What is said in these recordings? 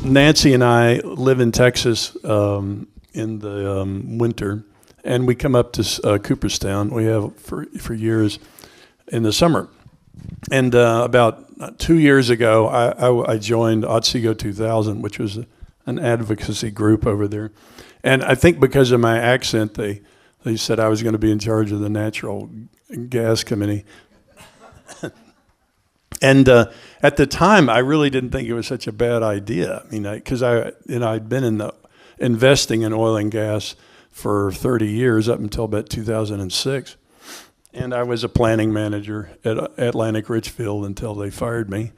Nancy and I live in Texas in the winter, and we come up to Cooperstown. We have for years in the summer. And about 2 years ago, I joined Otsego 2000, which was an advocacy group over there. And I think because of my accent, they said I was going to be in charge of the Natural Gas Committee. And at the time, I really didn't think it was such a bad idea. I mean, because I'd been investing in oil and gas for 30 years up until about 2006, and I was a planning manager at Atlantic Richfield until they fired me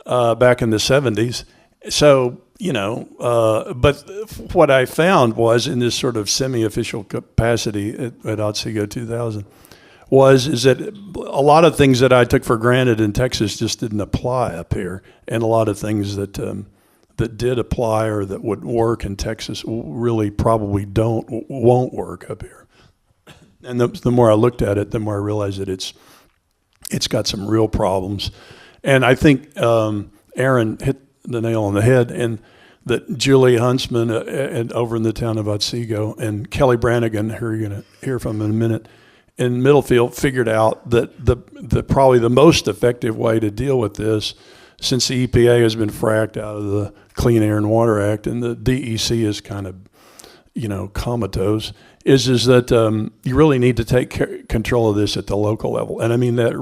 back in the 70s. So but what I found was in this sort of semi-official capacity at Otsego 2000. Is that a lot of things that I took for granted in Texas just didn't apply up here, and a lot of things that did apply or that would work in Texas really probably won't work up here. And the more I looked at it, the more I realized that it's got some real problems. And I think Aaron hit the nail on the head, and that Julie Huntsman over in the town of Otsego and Kelly Brannigan, who you're going to hear from in a minute, in Middlefield, figured out that the probably the most effective way to deal with this, since the EPA has been fracked out of the Clean Air and Water Act and the DEC is kind of, comatose, is that you really need to take control of this at the local level. And I mean that,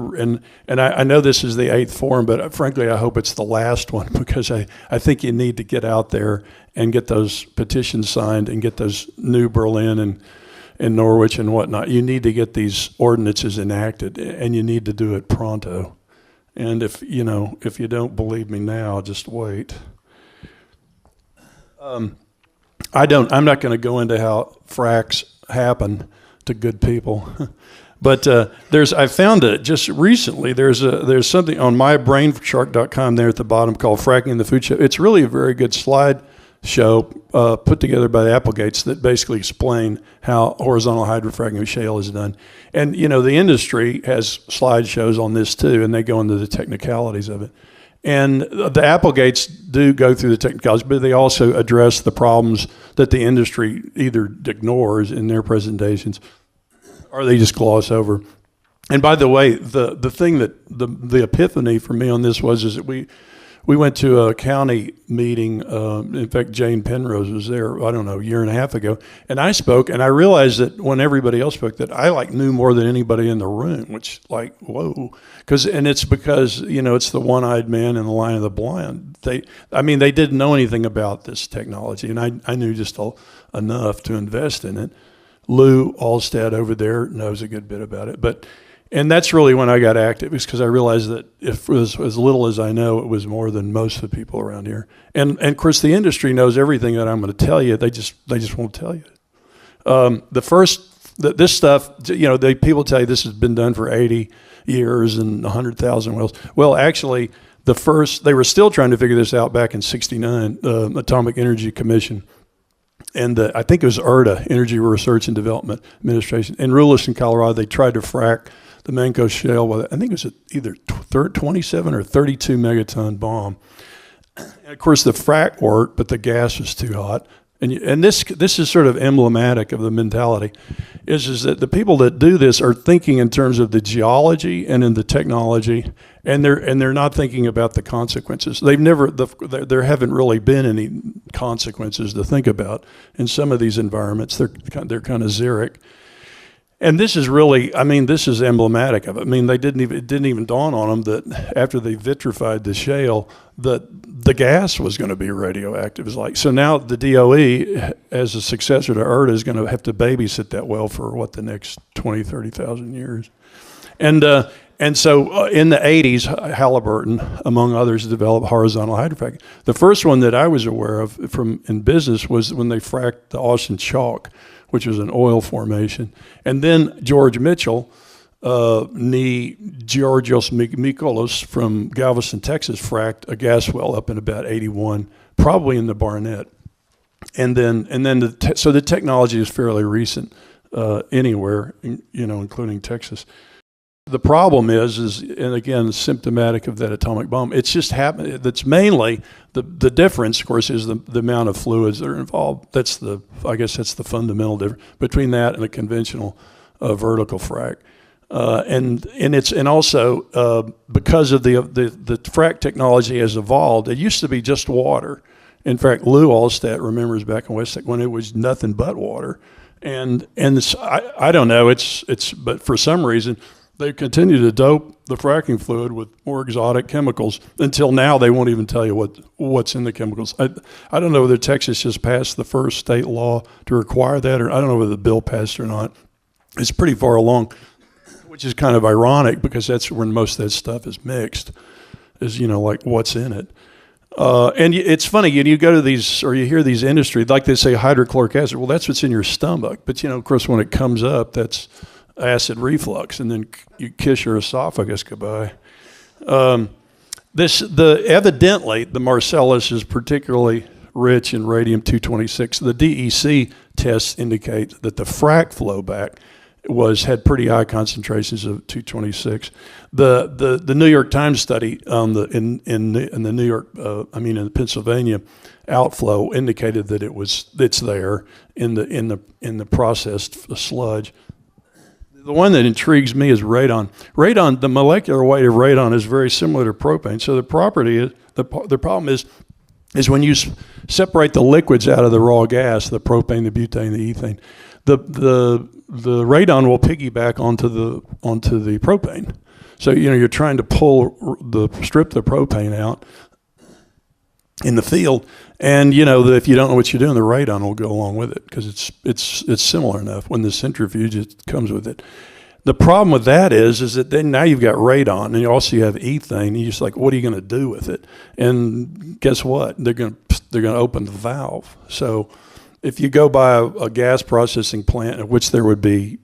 and I know this is the 8th forum, but frankly, I hope it's the last one, because I think you need to get out there and get those petitions signed and get those New Berlin and in Norwich and whatnot. You need to get these ordinances enacted, and you need to do it pronto. And if you don't believe me now, just wait. I'm not going to go into how fracks happen to good people, but I found it just recently. There's something on mybrainshark.com there at the bottom called "Fracking the Food Chain." It's really a very good slide show put together by the Applegates that basically explain how horizontal hydrofracking of shale is done. And, the industry has slideshows on this too, and they go into the technicalities of it. And the Applegates do go through the technicalities, but they also address the problems that the industry either ignores in their presentations or they just gloss over. And by the way, the thing that the epiphany for me on this is that we went to a county meeting. In fact, Jane Penrose was there, I don't know, a year and a half ago. And I spoke, and I realized that when everybody else spoke that I knew more than anybody in the room, which whoa. And it's because, it's the one-eyed man in the line of the blind. They didn't know anything about this technology, and I knew just enough to invest in it. Lou Alstead over there knows a good bit about it. And that's really when I got active, is because I realized that if it was as little as I know, it was more than most of the people around here. And of course, the industry knows everything that I'm going to tell you. They just won't tell you. This stuff, people tell you this has been done for 80 years and 100,000 wells. Well, actually, they were still trying to figure this out back in '69, the Atomic Energy Commission. And I think it was ERDA, Energy Research and Development Administration. In Rulis, Colorado, they tried to frack the Manco Shale with, I think it was either 27 or 32 megaton bomb. And of course, the frack worked, but the gas was too hot. And this is sort of emblematic of the mentality, is that the people that do this are thinking in terms of the geology and in the technology, and they're not thinking about the consequences. There haven't really been any consequences to think about in some of these environments. They're kind of xeric. And this is really, this is emblematic of it. it didn't even dawn on them that after they vitrified the shale, that the gas was going to be radioactive. So now the DOE, as a successor to ERDA, is going to have to babysit that well for the next 20, 30,000 years. And so in the 80s, Halliburton, among others, developed horizontal hydrofracking. The first one that I was aware of in business was when they fracked the Austin Chalk, which was an oil formation. And then George Mitchell, Georgios Mikolos from Galveston, Texas, fracked a gas well up in about 81, probably in the Barnett. So the technology is fairly recent anywhere, including Texas. The problem is, and again, symptomatic of that atomic bomb. It's just happened. That's mainly the difference, of course, is the amount of fluids that are involved. I guess that's the fundamental difference between that and a conventional vertical frac. And also because of the frac technology has evolved. It used to be just water. In fact, Lou Allstat remembers back in West Texas when it was nothing but water. And I don't know. But for some reason they continue to dope the fracking fluid with more exotic chemicals until now they won't even tell you what's in the chemicals. I don't know whether Texas just passed the first state law to require that, or I don't know whether the bill passed or not. It's pretty far along, which is kind of ironic because that's when most of that stuff is mixed, is, like what's in it. And it's funny, you go to these, or you hear these industries, like they say hydrochloric acid. Well, that's what's in your stomach. But, of course, when it comes up, that's acid reflux, and then you kiss your esophagus goodbye. Evidently, the Marcellus is particularly rich in radium-226. The DEC tests indicate that the frac flowback had pretty high concentrations of 226. The New York Times study in the New York, in the Pennsylvania outflow indicated that it's there in the processed sludge. The one that intrigues me is radon. Radon, the molecular weight of radon is very similar to propane. So the problem is when you separate the liquids out of the raw gas, the propane, the butane, the ethane, the radon will piggyback onto the propane. So you're trying to strip the propane out in the field, and that if you don't know what you're doing, the radon will go along with it because it's similar enough. When the centrifuge, it comes with it. The problem with that is that then now you've got radon, and you also have ethane. And you're just like, what are you going to do with it? And guess what? They're going to open the valve. So if you go by a gas processing plant, of which there would be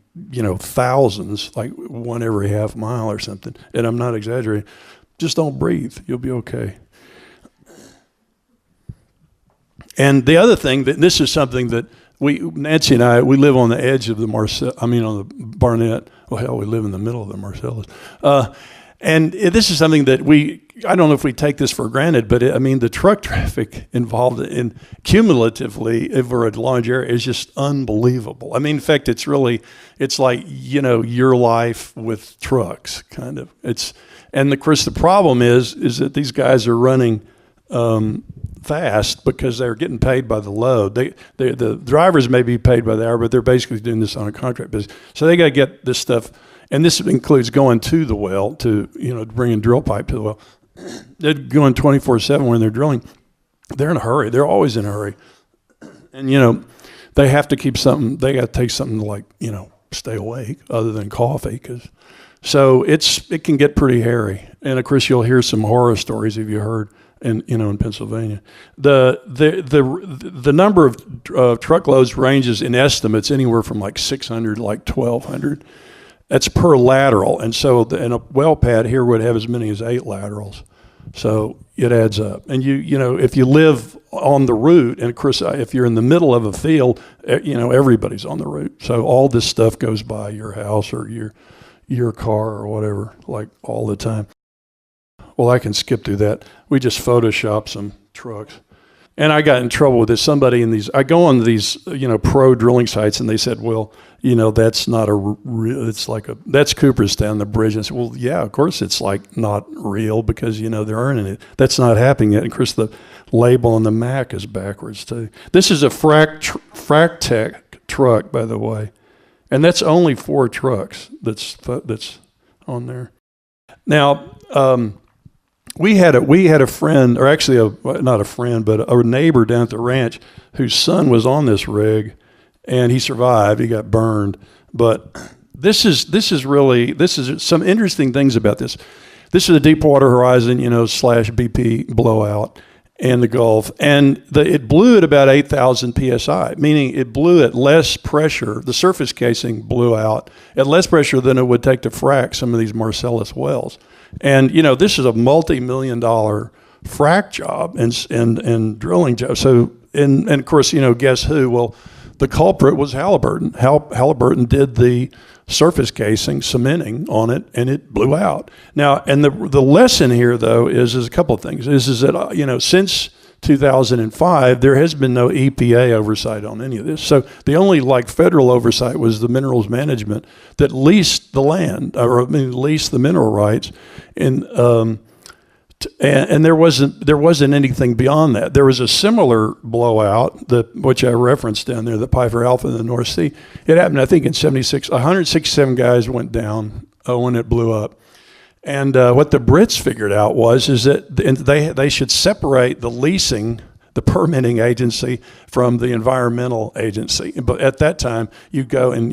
thousands, like one every half mile or something, and I'm not exaggerating, just don't breathe. You'll be okay. And the other thing, this is something that Nancy and I, we live on the edge of the on the Barnett. Well, hell, we live in the middle of the Marcellus. And this is something that I don't know if we take this for granted, but the truck traffic involved in cumulatively over a large area is just unbelievable. In fact, it's like, your life with trucks, kind of. And of course the problem is that these guys are running fast because they're getting paid by the load. The drivers may be paid by the hour, but they're basically doing this on a contract basis. So they got to get this stuff, and this includes going to the well to bringing drill pipe to the well. They're going 24/7 when they're drilling. They're in a hurry. They're always in a hurry, and they have to keep something. They got to take something to stay awake other than coffee, so it can get pretty hairy. And of course, you'll hear some horror stories if you heard. In Pennsylvania, the number of truckloads ranges in estimates anywhere from like 600 to like 1,200. That's per lateral, and so in a well pad here would have as many as 8 laterals. So it adds up. And if you live on the route, and of course if you're in the middle of a field, everybody's on the route. So all this stuff goes by your house or your car or whatever, like all the time. Well, I can skip through that. We just photoshopped some trucks. And I got in trouble with this. Somebody I go on these, pro drilling sites, and they said, well, that's not that's Cooperstown, the bridge. And I said, well, yeah, of course it's like not real because, they're earning it. That's not happening yet. And of course, the label on the Mac is backwards too. This is a Frac Tech truck, by the way. And that's only 4 trucks that's on there. Now, we had a friend, or actually not a friend, but a neighbor down at the ranch whose son was on this rig, and he survived. He got burned, but this is some interesting things about this. This is a Deepwater Horizon, / BP blowout in the Gulf, and it blew at about 8,000 psi, meaning it blew at less pressure. The surface casing blew out at less pressure than it would take to frack some of these Marcellus wells. And this is a multi-million-dollar frack job and drilling job. So and of course, guess who? Well, the culprit was Halliburton. Halliburton did the surface casing, cementing on it, and it blew out. Now, and the lesson here, though, is a couple of things. Is that, since 2005, there has been no EPA oversight on any of this. So the only federal oversight was the minerals management that leased the land, leased the mineral rights, and there wasn't anything beyond that. There was a similar blowout, which I referenced down there, the Piper Alpha in the North Sea. It happened, I think, in '76. 167 guys went down when it blew up. And what the Brits figured out is that they should separate the permitting agency from the environmental agency. But at that time, you go and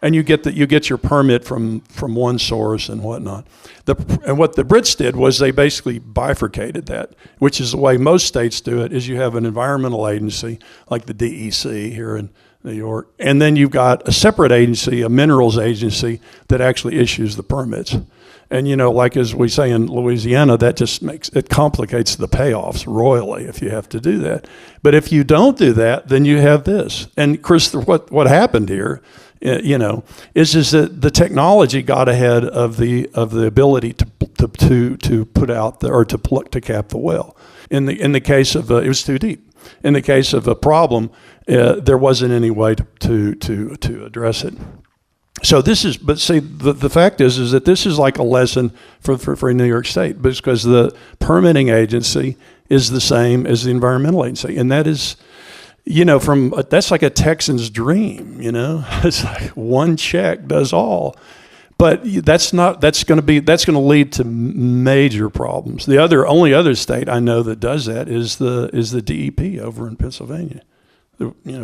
and you get your permit from one source and whatnot. And what the Brits did was they basically bifurcated that, which is the way most states do it. Is you have an environmental agency like the DEC here in New York, and then you've got a separate agency, a minerals agency, that actually issues the permits. And like as we say in Louisiana, that just complicates the payoffs royally if you have to do that. But if you don't do that, then you have this. And Chris, what happened here, is that the technology got ahead of the ability to put out to cap the well. In the case of it was too deep. In the case of a problem, there wasn't any way to address it. So but see, the fact is that this is like a lesson for New York State, because the permitting agency is the same as the environmental agency, and that is, that's like a Texan's dream. It's like one check does all. But that's going to lead to major problems. The only other state I know that does that is the DEP over in Pennsylvania.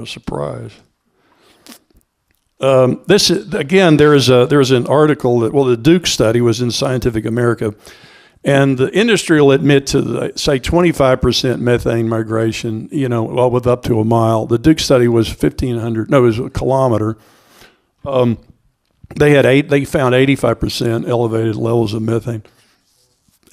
Surprise. This is, again, there is an article the Duke study was in Scientific America, and the industry will admit to say 25% methane migration. With up to a mile. The Duke study was 1,500. No, it was a kilometer. They found 85% elevated levels of methane.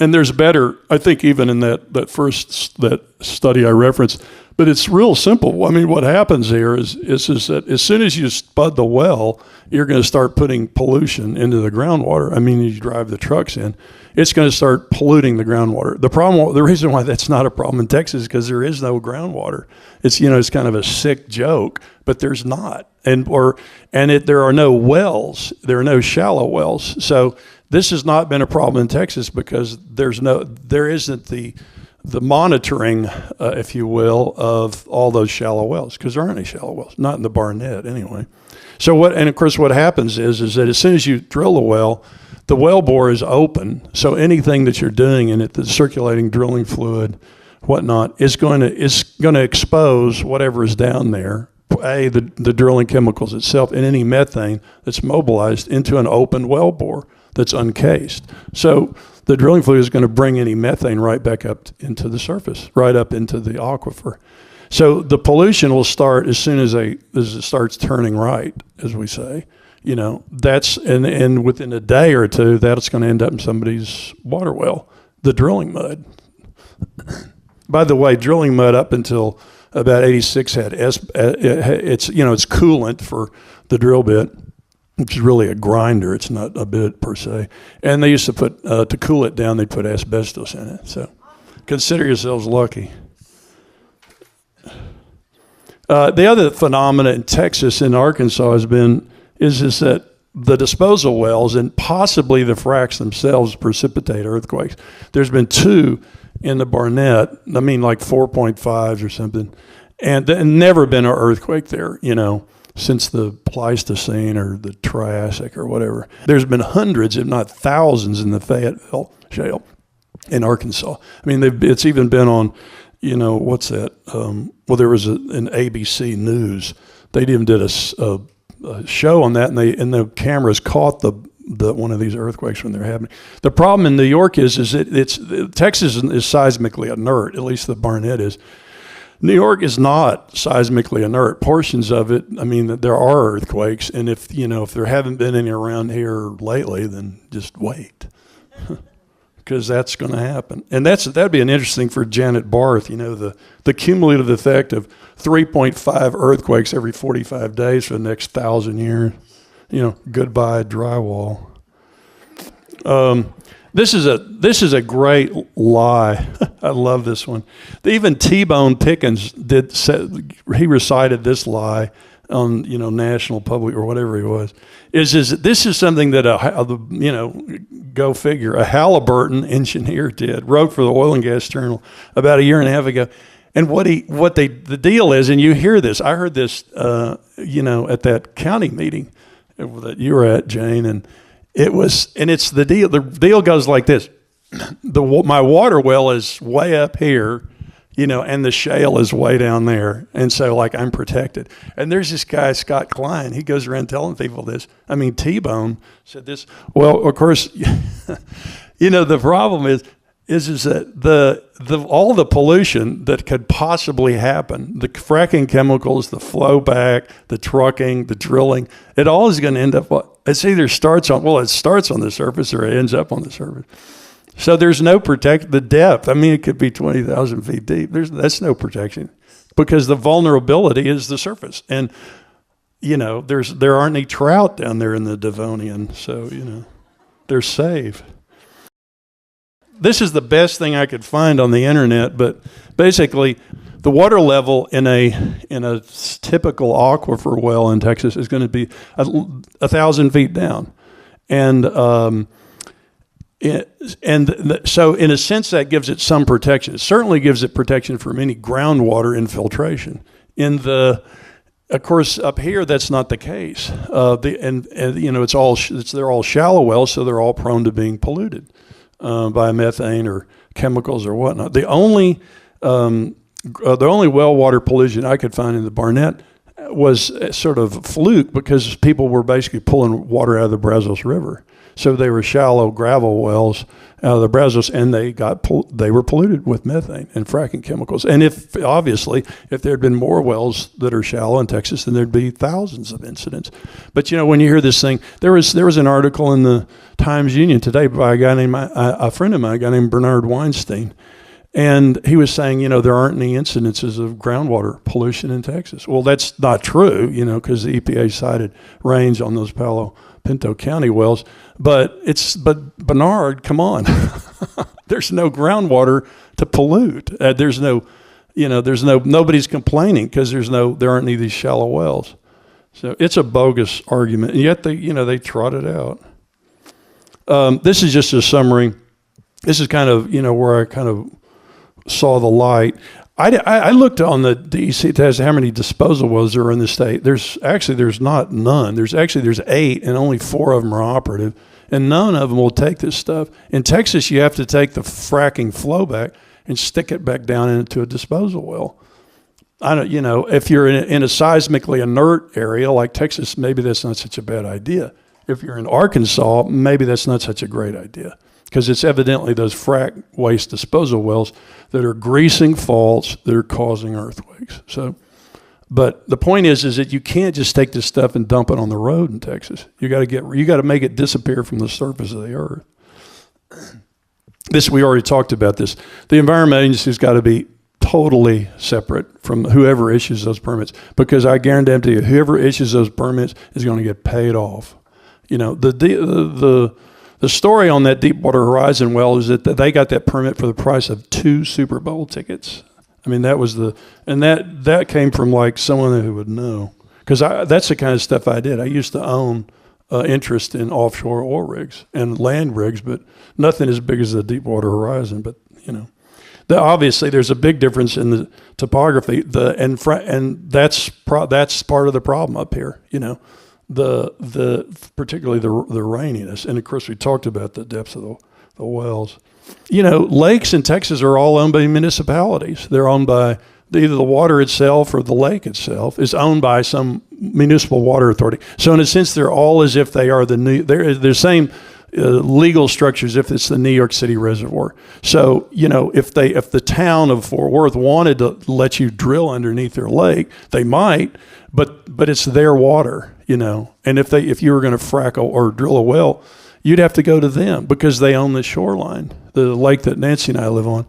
And there's better, I think, even in that study I referenced. But it's real simple. I mean, what happens here is that as soon as you spud the well, you're going to start putting pollution into the groundwater. I mean, you drive the trucks in, it's going to start polluting the groundwater. The reason why that's not a problem in Texas is because there is no groundwater. It's it's kind of a sick joke, but there's not, there are no wells. There are no shallow wells. So this has not been a problem in Texas because there isn't the monitoring, if you will, of all those shallow wells, because there aren't any shallow wells, not in the Barnett anyway. So of course what happens is that as soon as you drill a well, the well bore is open, so anything that you're doing in it, the circulating drilling fluid, whatnot, is going to expose whatever is down there, the drilling chemicals itself, and any methane that's mobilized into an open well bore that's uncased. So the drilling fluid is going to bring any methane right back up into the surface, right up into the aquifer. So the pollution will start as soon as it starts turning right, as we say. That's and within a day or two, that's going to end up in somebody's water well, the drilling mud. By the way, drilling mud up until about '86 had it's coolant for the drill bit, which is really a grinder. It's not a bit per se. And they used to put, to cool it down, they'd put asbestos in it. So consider yourselves lucky. The other phenomena in Texas and Arkansas is that the disposal wells and possibly the fracks themselves precipitate earthquakes. There's been 2 in the Barnett, like 4.5s or something, and never been an earthquake there, since the Pleistocene or the Triassic or whatever. There's been hundreds, if not thousands, in the Fayetteville Shale in Arkansas. It's even been on, what's that? There was an ABC News. They even did a show on that, and the cameras caught the one of these earthquakes when they're happening. The problem in New York is Texas is seismically inert, at least the Barnett is. New York is not seismically inert. Portions of it, there are earthquakes, and if there haven't been any around here lately, then just wait. because that's going to happen. And that'd be an interesting for Janet Barth, the cumulative effect of 3.5 earthquakes every 45 days for the next 1,000 years. Goodbye drywall. This is a great lie. I love this one. Even T-Bone Pickens he recited this lie on National Public or whatever he was. This is something that go figure, a Halliburton engineer wrote for the Oil and Gas Journal about 1.5 years ago. And the deal is, and you hear this, I heard this at that county meeting that you were at, Jane, and it's the deal. The deal goes like this: my water well is way up here, and the shale is way down there, and so I'm protected. And there's this guy Scott Klein. He goes around telling people this. I mean, T-Bone said this. Well, of course, the problem is that all the pollution that could possibly happen, the fracking chemicals, the flow back, the trucking, the drilling, it all is going to end up. It starts on the surface or it ends up on the surface. So there's no the depth. I mean, it could be 20,000 feet deep. That's no protection because the vulnerability is the surface. And, there aren't any trout down there in the Devonian. So, they're safe. This is the best thing I could find on the internet, but basically the water level in a typical aquifer well in Texas is going to be 1,000 feet down. And so in a sense that gives it some protection. It certainly gives it protection from any groundwater infiltration. Of course, up here that's not the case. They're all shallow wells, so they're all prone to being polluted by methane or chemicals or whatnot. The only well water pollution I could find in the Barnett was sort of fluke because people were basically pulling water out of the Brazos River. So they were shallow gravel wells out of the Brazos, and they were polluted with methane and fracking chemicals. And if there had been more wells that are shallow in Texas, then there'd be thousands of incidents. But when you hear this thing, there was an article in the Times-Union today by a friend of mine, a guy named Bernard Weinstein, and he was saying, there aren't any incidences of groundwater pollution in Texas. Well, that's not true, because the EPA cited rains on those Palo Pinto County wells. But Bernard, come on. There's no groundwater to pollute. Nobody's complaining because there aren't any of these shallow wells. So it's a bogus argument. And yet they trot it out. This is just a summary. This is kind of, where I kind of saw the light. I looked on the DEC test how many disposal wells there are in the state. There's not none. There's 8, and only 4 of them are operative, and none of them will take this stuff. In Texas, you have to take the fracking flow back and stick it back down into a disposal well. If you're in a seismically inert area like Texas, maybe that's not such a bad idea. If you're in Arkansas, maybe that's not such a great idea, because it's evidently those frack waste disposal wells that are greasing faults that are causing earthquakes. So, but the point is that you can't just take this stuff and dump it on the road in Texas. You got to make it disappear from the surface of the earth. We already talked about this. The Environment Agency's got to be totally separate from whoever issues those permits, because I guarantee you, whoever issues those permits is going to get paid off. The story on that Deepwater Horizon well is that they got that permit for the price of 2 Super Bowl tickets. I mean, that came from someone who would know, because that's the kind of stuff I did. I used to own interest in offshore oil rigs and land rigs, but nothing as big as the Deepwater Horizon. But obviously there's a big difference in the topography. And that's part of the problem up here. Particularly the raininess, and of course we talked about the depths of the wells. Lakes in Texas are all owned by municipalities. They're owned by either the water itself or the lake itself is owned by some municipal water authority. So in a sense, they're all as if they are they're the same legal structures if it's the New York City reservoir. So if the town of Fort Worth wanted to let you drill underneath their lake, they might, but it's their water. And if you were going to frack or drill a well, you'd have to go to them because they own the shoreline, the lake that Nancy and I live on.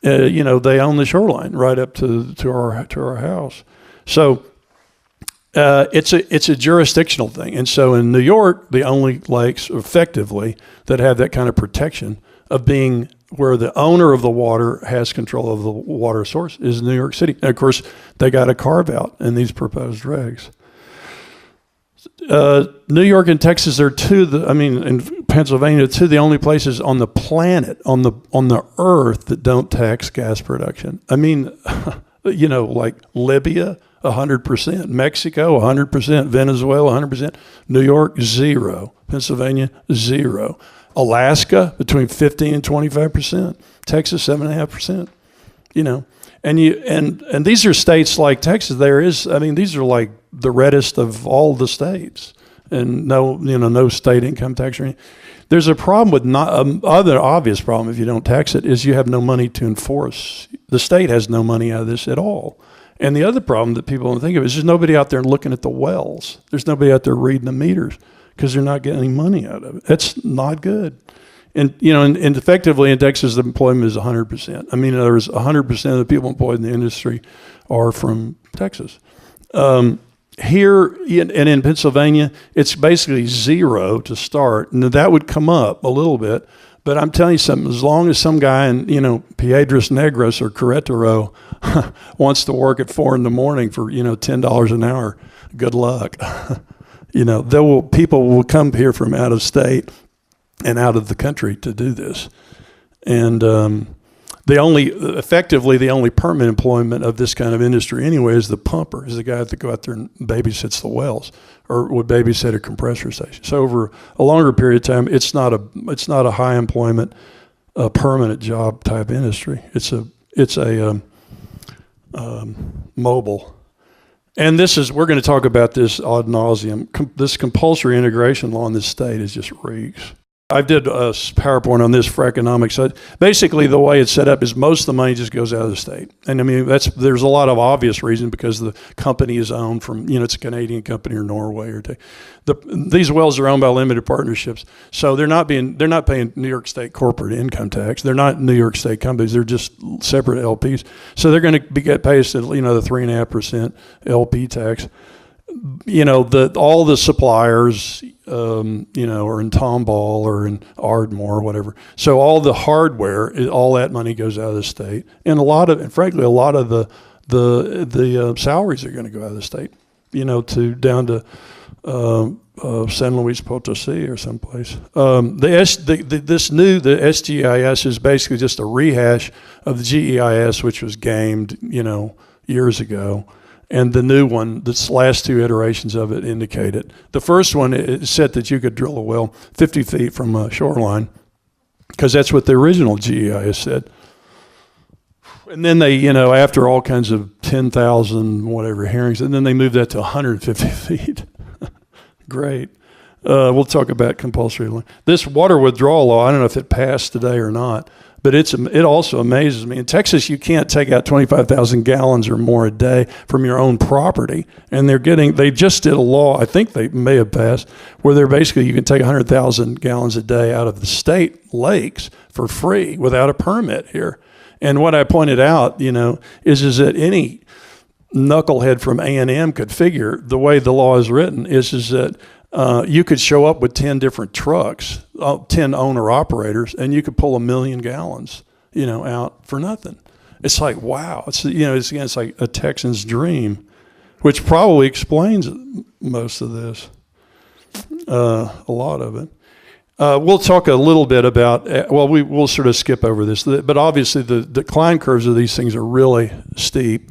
They own the shoreline right up to our house. So it's a jurisdictional thing. And so in New York, the only lakes effectively that have that kind of protection of being where the owner of the water has control of the water source is New York City. And of course, they got a carve out in these proposed regs. New York and Texas are and Pennsylvania, two of the only places on the planet, on the earth that don't tax gas production. I mean, like Libya, 100%, Mexico, 100%, Venezuela, 100%, New York, 0%, Pennsylvania, 0%, Alaska, between 15 and 25%, Texas, 7.5%, and these are states like Texas. These are like the reddest of all the states, and no state income tax or anything. There's a problem with other obvious problem if you don't tax it is you have no money to enforce. The state has no money out of this at all. And the other problem that people don't think of is there's nobody out there looking at the wells. There's nobody out there reading the meters because they're not getting any money out of it. That's not good. And and effectively in Texas, the employment is 100%. I mean, there's 100% of the people employed in the industry are from Texas. Here and in Pennsylvania, it's basically 0 to start. And that would come up a little bit. But I'm telling you something, as long as some guy in, Piedras Negras or Querétaro wants to work at 4 a.m. for, $10 an hour, good luck. People will come here from out of state and out of the country to do this. And the only permanent employment of this kind of industry anyway is the pumper, is the guy that go out there and babysits the wells or would babysit a compressor station. So over a longer period of time, it's not a high employment, permanent job type industry. It's a mobile. And we're going to talk about this ad nauseum. This compulsory integration law in this state is just reeks. I did a PowerPoint on this for economics. So basically, the way it's set up is most of the money just goes out of the state. And I mean, there's a lot of obvious reasons because the company is owned from, it's a Canadian company or Norway or these wells are owned by limited partnerships. So they're not paying New York State corporate income tax. They're not New York State companies. They're just separate LPs. So they're going to get paid the 3.5% LP tax. All the suppliers, are in Tomball or in Ardmore or whatever. So all the hardware, all that money goes out of the state, and frankly, a lot of the salaries are going to go out of the state. Down to San Luis Potosi or someplace. The SGIS is basically just a rehash of the GEIS, which was gamed, years ago. And the new one, the last two iterations of it indicate it. The first one, it said that you could drill a well 50 feet from a shoreline, because that's what the original GEIS said. And then they, after all kinds of 10,000 whatever hearings, and then they moved that to 150 feet. Great. We'll talk about compulsory. This water withdrawal law, I don't know if it passed today or not, but it also amazes me. In Texas, you can't take out 25,000 gallons or more a day from your own property. And they just did a law, I think they may have passed, where you can take 100,000 gallons a day out of the state lakes for free without a permit here. And what I pointed out, is that any knucklehead from A&M could figure the way the law is written is that you could show up with 10 different trucks, 10 owner-operators, and you could pull 1 million gallons, out for nothing. It's like, wow. It's like a Texan's dream, which probably explains most of this, a lot of it. We'll talk a little bit about, we'll sort of skip over this, but obviously the decline curves of these things are really steep.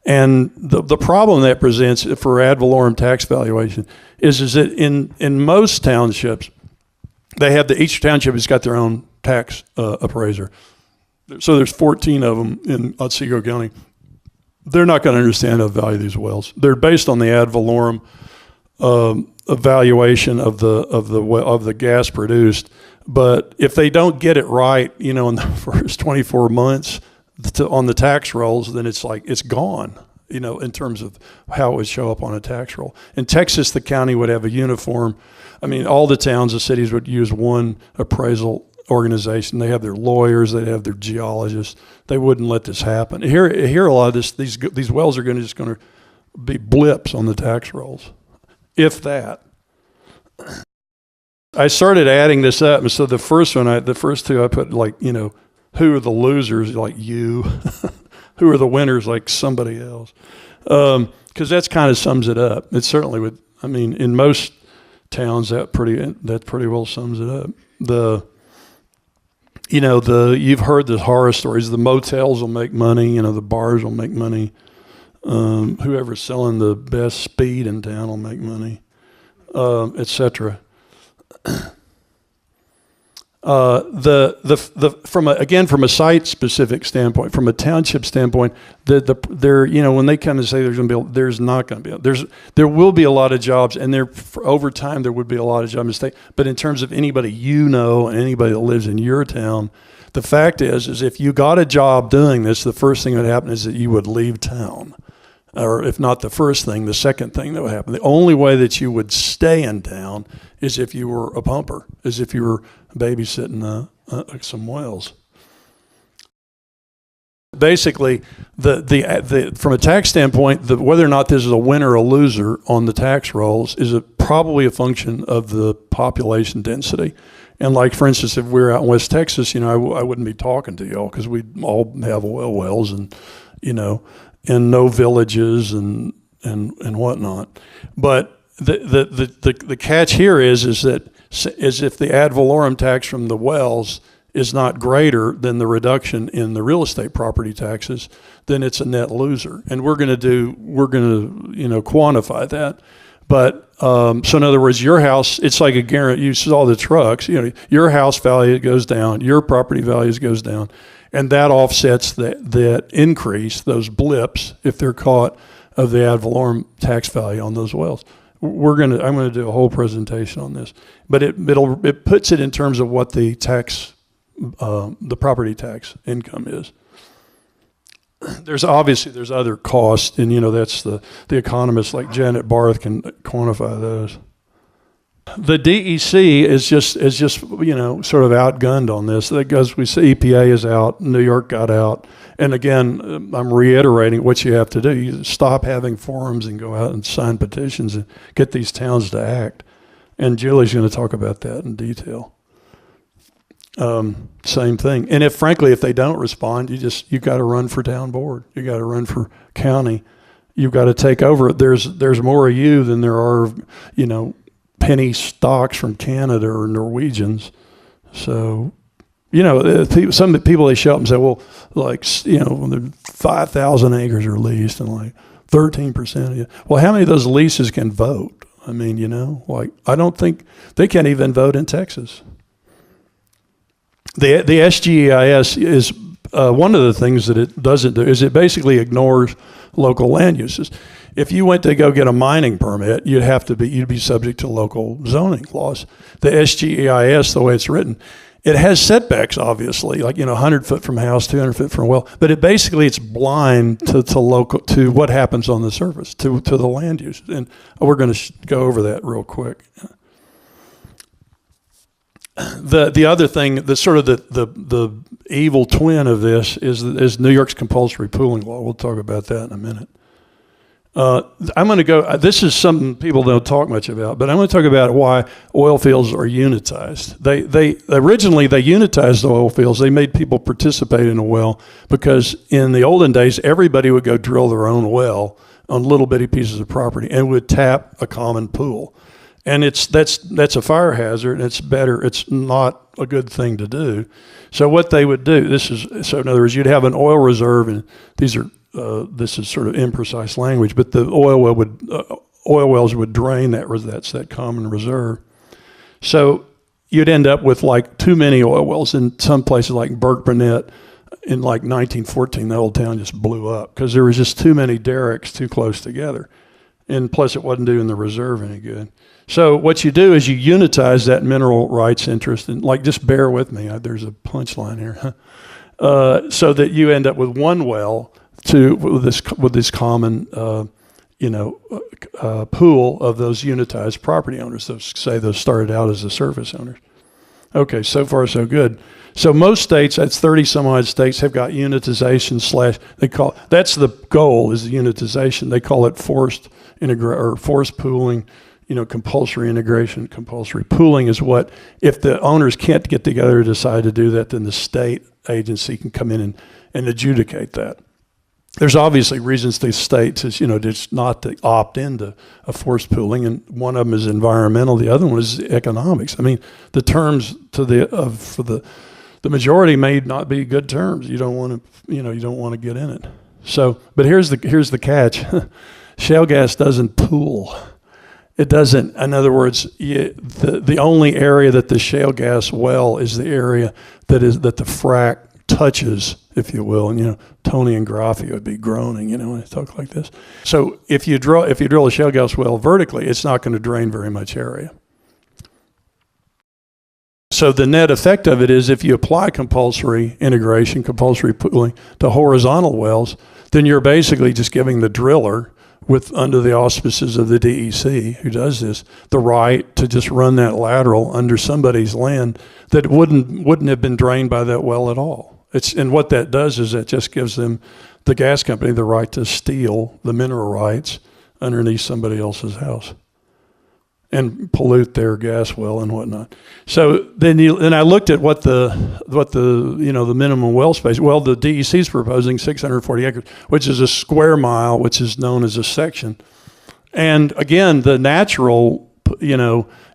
And the problem that presents for ad valorem tax valuation is that in most townships, each township has got their own tax appraiser. So there's 14 of them in Otsego County. They're not going to understand how to value these wells. They're based on the ad valorem evaluation of the gas produced. But if they don't get it right, in the first 24 months on the tax rolls, then it's like it's gone. in terms of how it would show up on a tax roll. In Texas, the county would have a uniform. I mean, all the towns, the cities would use one appraisal organization. They have their lawyers, they have their geologists. They wouldn't let this happen. Here a lot of these wells are just going to be blips on the tax rolls, if that. I started adding this up, and so the first two I put like, who are the losers, like you, who are the winners, like somebody else, because that's kind of sums it up. It certainly would. I mean, in most towns, that pretty well sums it up. You've heard the horror stories. The motels will make money. The bars will make money. Whoever's selling the best speed in town will make money, etc. From a site specific standpoint, from a township standpoint, when they come and say there's not going to be, there will be a lot of jobs, and over time there would be a lot of job mistakes. But in terms of anybody and anybody that lives in your town, the fact is if you got a job doing this, the first thing that would happen is that you would leave town. Or if not the first thing, the second thing that would happen. The only way that you would stay in town is if you were a pumper, is if you were babysitting some wells. Basically, from a tax standpoint, whether or not this is a winner or a loser on the tax rolls is probably a function of the population density. And like, for instance, if we're out in West Texas, I wouldn't be talking to y'all because we all have oil wells and no villages and whatnot. But the catch here is that if the ad valorem tax from the wells is not greater than the reduction in the real estate property taxes, then it's a net loser. And we're going to quantify that. But so in other words, your house, it's like a guarantee. You saw the trucks. Your house value goes down, your property values goes down. And that offsets that increase, those blips, if they're caught, of the ad valorem tax value on those wells. I'm going to do a whole presentation on this, but it puts it in terms of what the property tax income is. There's other costs, and that's the economists like Janet Barth can quantify those. The DEC is just sort of outgunned on this. Because we see EPA is out, New York got out, and again, I'm reiterating what you have to do. You stop having forums and go out and sign petitions and get these towns to act. And Julie's going to talk about that in detail. Same thing. And if they don't respond, you've got to run for town board. You got to run for county. You've got to take over. There's more of you than there are, penny stocks from Canada or Norwegians. So, some people, they show up and say, well, 5,000 acres are leased and like 13% of you. Well, how many of those leases can vote? I mean, I don't think they can't even vote in Texas. The SGEIS is one of the things that it doesn't do is it basically ignores local land uses. If you went to go get a mining permit, you'd be subject to local zoning laws. The SGEIS, the way it's written, it has setbacks, obviously, like 100 foot from a house, 200 foot from a well, but it's blind to what happens on the surface, to the land use, and we're going to go over that real quick. The other thing, the evil twin of this is New York's compulsory pooling law. We'll talk about that in a minute. I'm going to go. This is something people don't talk much about, but I'm going to talk about why oil fields are unitized. They originally unitized the oil fields. They made people participate in a well because in the olden days everybody would go drill their own well on little bitty pieces of property and would tap a common pool. And that's a fire hazard. It's better. It's not a good thing to do. So what they would do, in other words, you'd have an oil reserve, and this is sort of imprecise language, but the oil wells would drain that common reserve. So you'd end up with like too many oil wells in some places like Burke-Burnett. In like 1914, the old town just blew up because there was just too many derricks too close together. And plus it wasn't doing the reserve any good. So what you do is you unitize that mineral rights interest, and just bear with me, there's a punchline here, so that you end up with one well with this common pool of those unitized property owners. Those started out as the surface owners. Okay, so far so good. So most states, that's 30 some odd states, have got unitization that's the goal, is the unitization. They call it forced pooling, compulsory integration. Compulsory pooling is what, if the owners can't get together and decide to do that, then the state agency can come in and adjudicate that. There's obviously reasons the state says, just not to opt into a forced pooling, and one of them is environmental. The other one is economics. I mean, the terms for the majority may not be good terms. You don't want to get in it. So, but here's the catch: shale gas doesn't pool. It doesn't. In other words, the only area that the shale gas well is the area that the frack touches, if you will. And Tony and Graffi would be groaning, when I talk like this. So if you drill a shale gas well vertically, it's not going to drain very much area. So the net effect of it is, if you apply compulsory integration, compulsory pooling to horizontal wells, then you're basically just giving the driller, under the auspices of the DEC, who does this, the right to just run that lateral under somebody's land that wouldn't have been drained by that well at all. And what that does is it just gives them, the gas company, the right to steal the mineral rights underneath somebody else's house and pollute their gas well and whatnot. So then I looked at what the minimum well space. Well, the DEC is proposing 640 acres, which is a square mile, which is known as a section. And again, the natural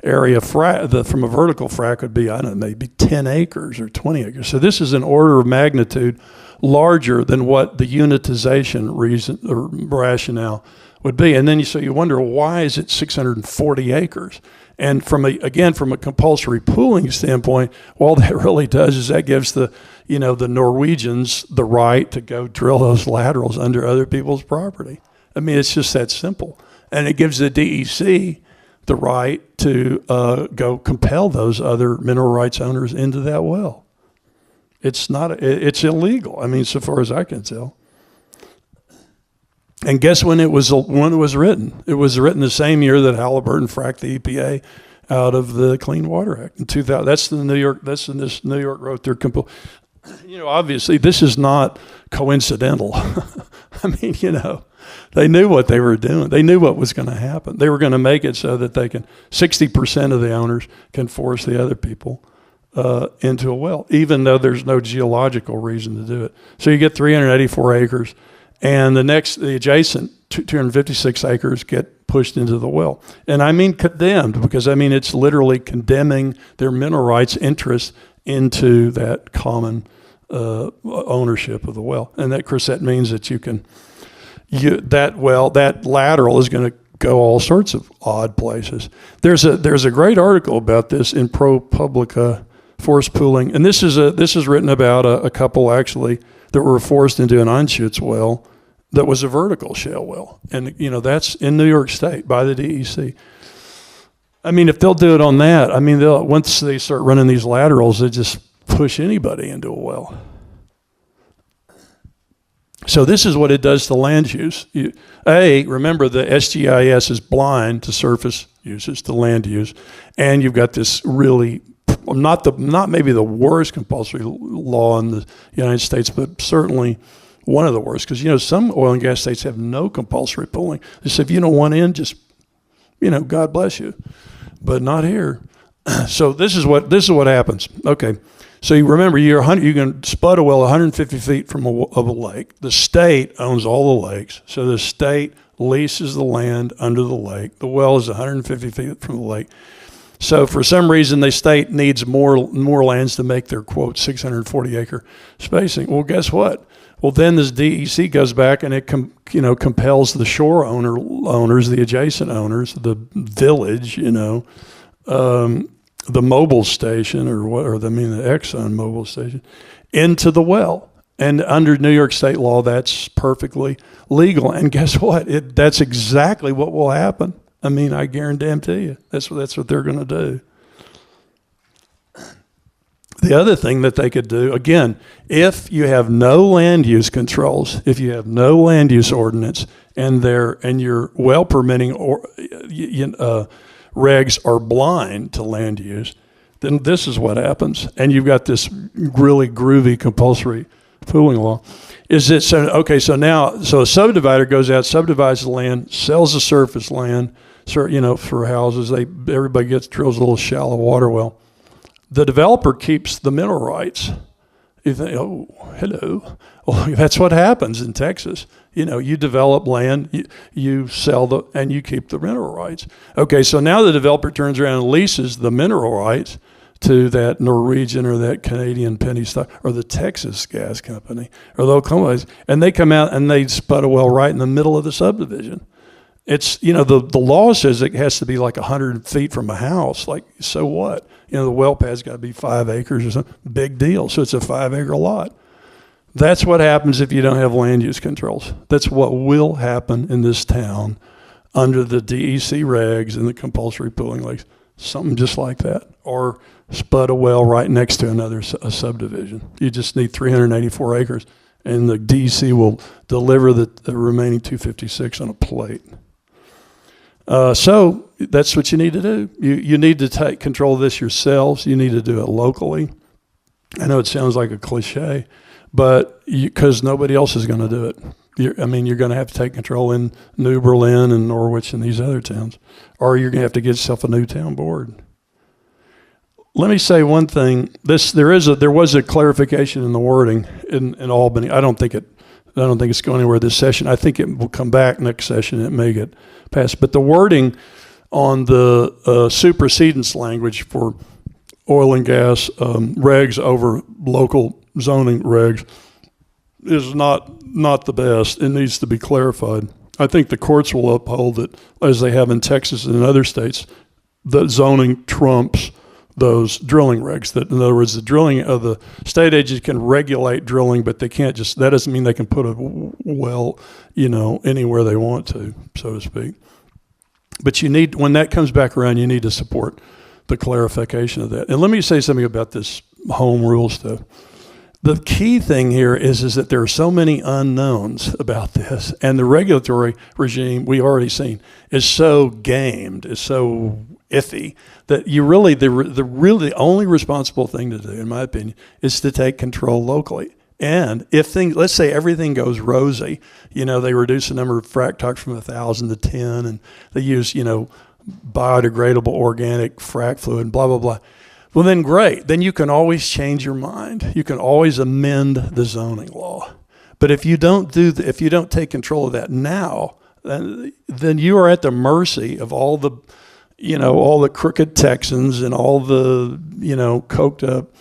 area from a vertical frac would be, I don't know, maybe 10 acres or 20 acres. So this is an order of magnitude larger than what the unitization reason or rationale would be. And then you wonder, why is it 640 acres? And from a compulsory pooling standpoint, all that really does is that gives the Norwegians the right to go drill those laterals under other people's property. I mean, it's just that simple. And it gives the DEC the right to go compel those other mineral rights owners into that well. It's illegal. I mean, so far as I can tell. And guess when it was written? It was written the same year that Halliburton fracked the EPA out of the Clean Water Act in 2000. That's New York wrote their obviously this is not coincidental. I mean, they knew what they were doing. They knew what was going to happen. They were going to make it so that 60% of the owners can force the other people into a well, even though there's no geological reason to do it. So you get 384 acres, and the adjacent 256 acres get pushed into the well. And I mean condemned, because it's literally condemning their mineral rights interest into that common ownership of the well. And that, of course, that means that that lateral is going to go all sorts of odd places. There's a great article about this in ProPublica, forced pooling, and this is written about a couple actually that were forced into an Anschutz well that was a vertical shale well, and that's in New York State by the DEC. I mean, if they'll do it on that, once they start running these laterals, they just push anybody into a well. So this is what it does to land use. Remember, the SGIS is blind to surface uses, to land use, and you've got this really not maybe the worst compulsory law in the United States, but certainly one of the worst, because some oil and gas states have no compulsory pooling. They say, if you don't want in, just God bless you, but not here. So this is what happens. Okay. So you remember, you can spud a well 150 feet of a lake. The state owns all the lakes, so the state leases the land under the lake. The well is 150 feet from the lake. So for some reason, the state needs more lands to make their, quote, 640 acre spacing. Well, guess what? Well, then this DEC goes back and it compels the shore owners, the adjacent owners, the village, the mobile station the Exxon mobile station, into the well. And under New York state law, that's perfectly legal. And guess what? That's exactly what will happen. I guarantee you, that's what they're going to do. The other thing that they could do, again, if you have no land use controls, if you have no land use ordinance, and your well permitting regs are blind to land use, then this is what happens. And you've got this really groovy compulsory pooling law. Is it so? Okay, so now, a subdivider goes out, subdivides the land, sells the surface land, for houses. Everybody drills a little shallow water well. The developer keeps the mineral rights. You think, oh, hello. Well, that's what happens in Texas. You develop land, you sell and you keep the mineral rights. Okay, so now the developer turns around and leases the mineral rights to that Norwegian or that Canadian penny stock or the Texas gas company or the companies, and they come out and they spud a well right in the middle of the subdivision. It's, the law says it has to be like 100 feet from a house. Like, so what? The well pad's got to be 5 acres or something. Big deal. So it's a 5-acre lot. That's what happens if you don't have land use controls. That's what will happen in this town under the DEC regs and the compulsory pooling regs. Something just like that. Or spud a well right next to a subdivision. You just need 384 acres, and the DEC will deliver the remaining 256 on a plate. So that's what you need to do. You need to take control of this yourselves. You need to do it locally. I know it sounds like a cliche, but because nobody else is going to do it. You're going to have to take control in New Berlin and Norwich and these other towns, or you're going to have to get yourself a new town board. Let me say one thing. There was a clarification in the wording in Albany. I don't think it's going anywhere this session. I think it will come back next session. It may get passed. But the wording on the supersedence language for oil and gas regs over local zoning regs is not the best. It needs to be clarified. I think the courts will uphold it, as they have in Texas and in other states, that zoning trumps those drilling regs. That, in other words, the drilling of the state agencies can regulate drilling, but they can't that doesn't mean they can put a well, anywhere they want to, so to speak. But when that comes back around, you need to support the clarification of that. And let me say something about this home rule stuff. The key thing here is that there are so many unknowns about this, and the regulatory regime we already seen is so gamed, is so iffy, that the really only responsible thing to do, in my opinion, is to take control locally. And if let's say everything goes rosy, they reduce the number of frac tucks from 1,000 to 10, and they use, biodegradable organic frac fluid, blah, blah, blah. Well, then great. Then you can always change your mind. You can always amend the zoning law. But if you don't take control of that now, then you are at the mercy of all the crooked Texans and all the, coked up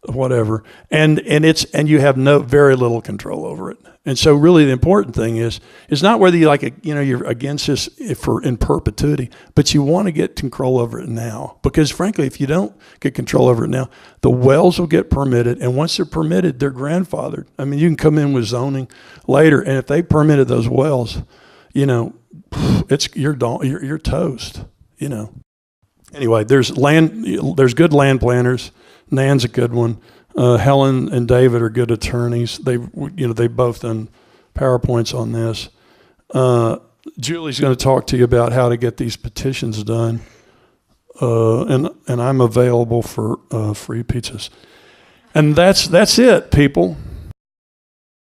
whatever. And you have very little control over it. And so really the important thing is not whether you're against this in perpetuity, but you want to get control over it now. Because frankly, if you don't get control over it now, the wells will get permitted. And once they're permitted, they're grandfathered. You can come in with zoning later. And if they permitted those wells, you're toast, Anyway, there's good land planners. Nan's a good one. Helen and David are good attorneys. They've both done PowerPoints on this. Julie's going to talk to you about how to get these petitions done. And I'm available for free pizzas. And that's it, people.